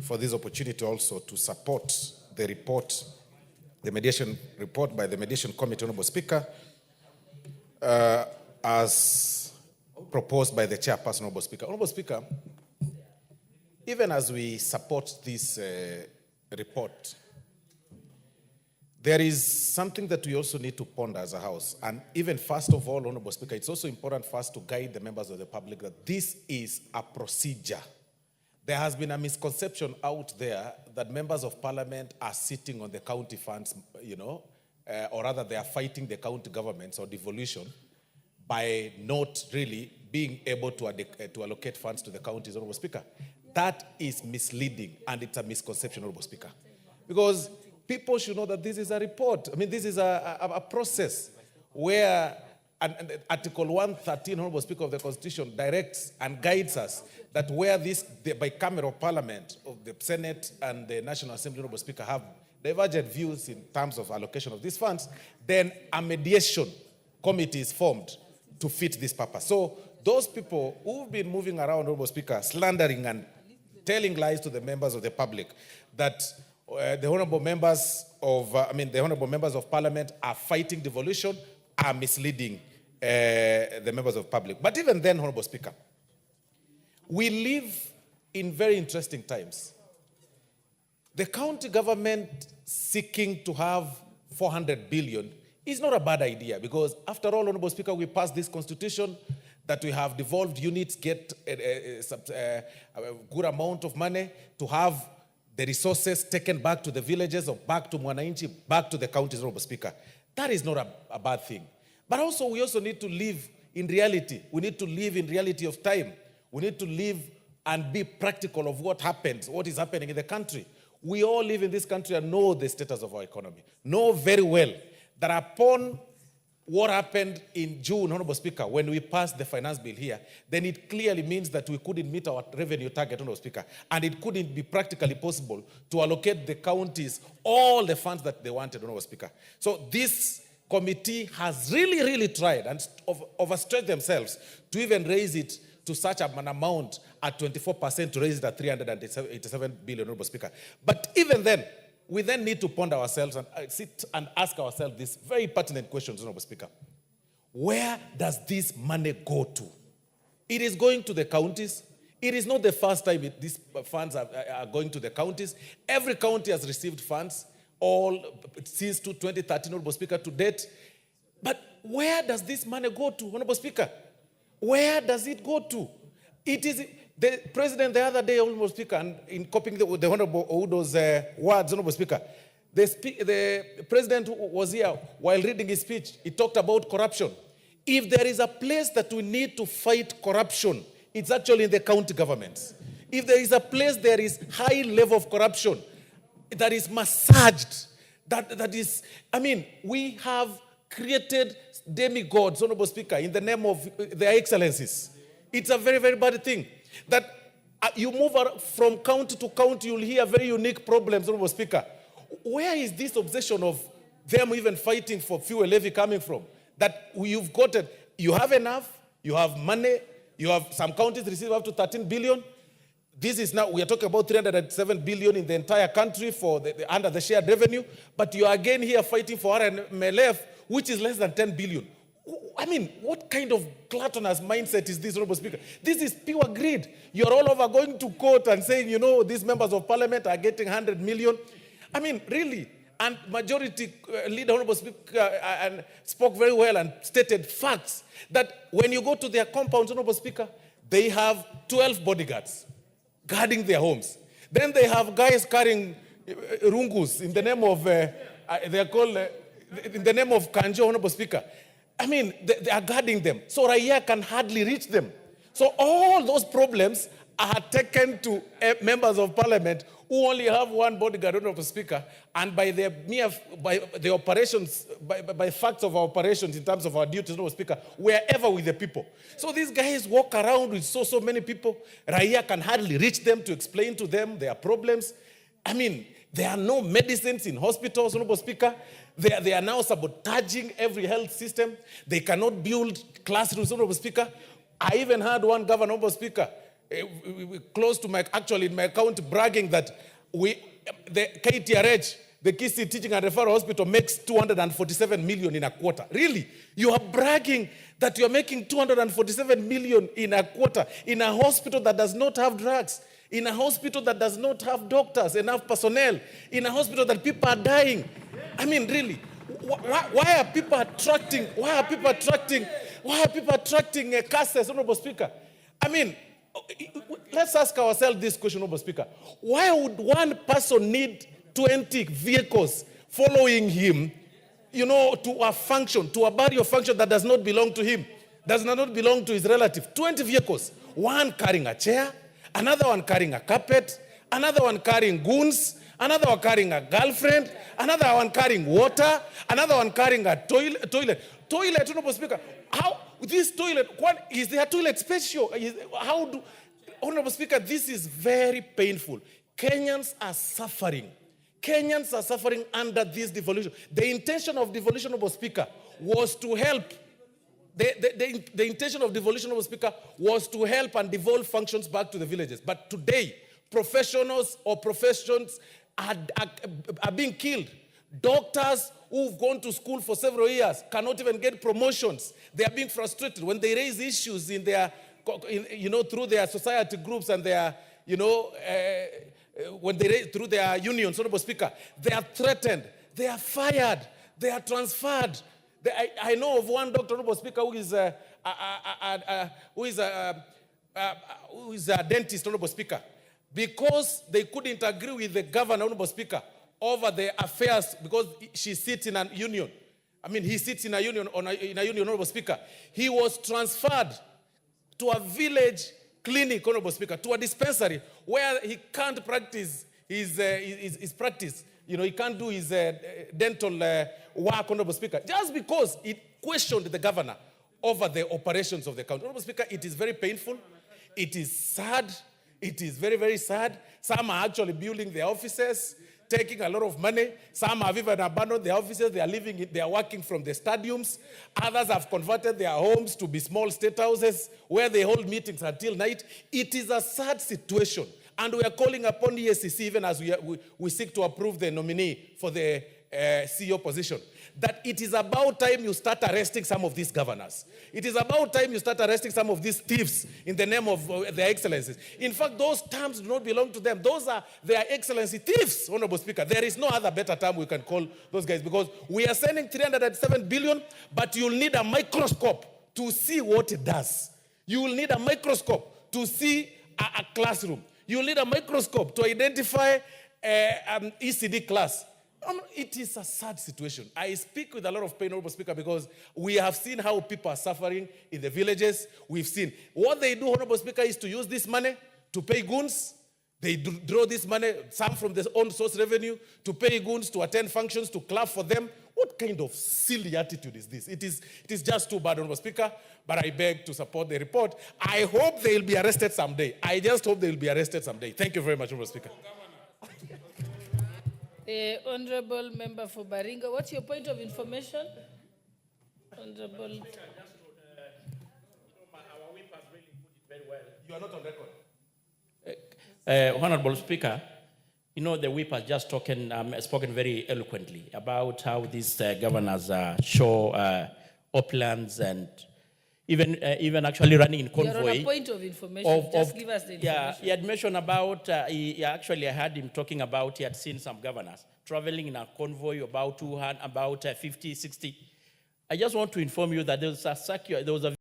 for this opportunity also to support the report, the mediation report by the Mediation Committee, Honorable Speaker, as proposed by the chairperson, Honorable Speaker. Honorable Speaker, even as we support this report, there is something that we also need to ponder as a House. And even first of all, Honorable Speaker, it's also important for us to guide the members of the public that this is a procedure. There has been a misconception out there that members of parliament are sitting on the county funds, or rather they are fighting the county governments or devolution by not really being able to allocate funds to the counties, Honorable Speaker. That is misleading, and it's a misconception, Honorable Speaker. Because people should know that this is a report. I mean, this is a process where Article 113, Honorable Speaker, of the Constitution directs and guides us that where the bicameral parliament of the Senate and the National Assembly, Honorable Speaker, have divergent views in terms of allocation of these funds, then a mediation committee is formed to fit this purpose. So those people who've been moving around, Honorable Speaker, slandering and telling lies to the members of the public that the honorable members of parliament are fighting devolution are misleading the members of public. But even then, Honorable Speaker, we live in very interesting times. The county government seeking to have 400 billion is not a bad idea, because after all, Honorable Speaker, we passed this constitution that we have devolved units get a good amount of money to have the resources taken back to the villages or back to Mwananchi, back to the counties, Honorable Speaker. That is not a bad thing. But also, we also need to live in reality. We need to live in reality of time. We need to live and be practical of what happens, what is happening in the country. We all live in this country and know the status of our economy. Know very well that upon what happened in June, Honorable Speaker, when we passed the finance bill here, then it clearly means that we couldn't meet our revenue target, Honorable Speaker, and it couldn't be practically possible to allocate the counties all the funds that they wanted, Honorable Speaker. So this committee has really tried and overstretched themselves to even raise it to such an amount at 24%, to raise it at 387 billion, Honorable Speaker. But even then, we then need to ponder ourselves and sit and ask ourselves these very pertinent questions, Honorable Speaker. Where does this money go to? It is going to the counties. It is not the first time these funds are going to the counties. Every county has received funds, all since 2013, Honorable Speaker, to date. But where does this money go to, Honorable Speaker? Where does it go to? It is the president the other day, Honorable Speaker, and in copying the Honorable Oudo's words, Honorable Speaker, the president was here while reading his speech. He talked about corruption. If there is a place that we need to fight corruption, it's actually in the county governments. If there is a place there is high level of corruption that is massaged, that is, we have created demigods, Honorable Speaker, in the name of their excellencies. It's a very bad thing. That you move from county to county, you'll hear very unique problems, Honorable Speaker. Where is this obsession of them even fighting for fuel levy coming from? That you've got it, you have enough, you have money, you have some counties receive up to 13 billion. This is now, we are talking about 307 billion in the entire country for under the shared revenue, but you are again here fighting for RMLF, which is less than 10 billion. What kind of gluttonous mindset is this, Honorable Speaker? This is pure greed. You're all over going to court and saying, these members of parliament are getting 100 million. Really. And majority leader, Honorable Speaker, and spoke very well and stated facts that when you go to their compounds, Honorable Speaker, they have 12 bodyguards guarding their homes. Then they have guys carrying rungus in the name of, they are called, in the name of Kanjo, Honorable Speaker. They are guarding them. So Raya can hardly reach them. So all those problems are taken to members of parliament who only have one bodyguard, Honorable Speaker, and by the operations, by facts of our operations in terms of our duties, Honorable Speaker, we are ever with the people. So these guys walk around with so many people. Raya can hardly reach them to explain to them their problems. There are no medicines in hospitals, Honorable Speaker. They are now sabotaging every health system. They cannot build classrooms, Honorable Speaker. I even heard one governor, Honorable Speaker, close to actually in my account, bragging that the KTRH, the Kisii Teaching and Referral Hospital, makes 247 million in a quarter. Really? You are bragging that you are making 247 million in a quarter in a hospital that does not have drugs, in a hospital that does not have doctors, enough personnel, in a hospital that people are dying. I mean, really? Why are people attracting cases, Honorable Speaker? I mean, let's ask ourselves this question, Honorable Speaker. Why would one person need 20 vehicles following him, to a function, to a burial function that does not belong to him, does not belong to his relative? 20 vehicles. One carrying a chair, another one carrying a carpet, another one carrying goons, another one carrying a girlfriend, another one carrying water, another one carrying a toilet, Honorable Speaker. How this toilet, is there a toilet special? Honorable Speaker, this is very painful. Kenyans are suffering. Kenyans are suffering under this devolution. The intention of devolution, Honorable Speaker, was to help. The intention of devolution, Honorable Speaker, was to help and devolve functions back to the villages. But today, professionals or professions are being killed. Doctors who've gone to school for several years cannot even get promotions. They are being frustrated when they raise issues in their, through their society groups and their, when they raise through their unions, Honorable Speaker. They are threatened. They are fired. They are transferred. I know of one doctor, Honorable Speaker, who is a dentist, Honorable Speaker, because they couldn't agree with the governor, Honorable Speaker, over the affairs, because she sits in a union. I mean, he sits in a union, Honorable Speaker. He was transferred to a village clinic, Honorable Speaker, to a dispensary where he can't practice his practice. He can't do his dental work, Honorable Speaker, just because it questioned the governor over the operations of the county. Honorable Speaker, it is very painful. It is sad. It is very, very sad. Some are actually building their offices, taking a lot of money. Some have even abandoned their offices. They are working from the stadiums. Others have converted their homes to be small state houses where they hold meetings until night. It is a sad situation. And we are calling upon EACC, even as we seek to approve the nominee for the CEO position, that it is about time you start arresting some of these governors. It is about time you start arresting some of these thieves in the name of their excellencies. In fact, those terms do not belong to them. Those are their excellency thieves, Honorable Speaker. There is no other better term we can call those guys, because we are sending 307 billion, but you'll need a microscope to see what it does. You will need a microscope to see a classroom. You'll need a microscope to identify ECD class. It is a sad situation. I speak with a lot of pain, Honorable Speaker, because we have seen how people are suffering in the villages. We've seen what they do, Honorable Speaker, is to use this money to pay goons. They draw this money, some from their own source revenue, to pay goons, to attend functions, to clap for them. What kind of silly attitude is this? It is just too bad, Honorable Speaker, but I beg to support the report. I hope they will be arrested someday. I just hope they will be arrested someday. Thank you very much, Honorable Speaker. The Honorable Member for Baringa, what's your point of information? Honorable. Our whip has really put it very well. You are not on record. Honorable Speaker, the whip has just spoken very eloquently about how these governors show uplands and even actually running in convoy. You're on a point of information. Just give us the information. Yeah, he had mentioned about, I heard him talking about he had seen some governors traveling in a convoy about 50, 60. I just want to inform you that there was a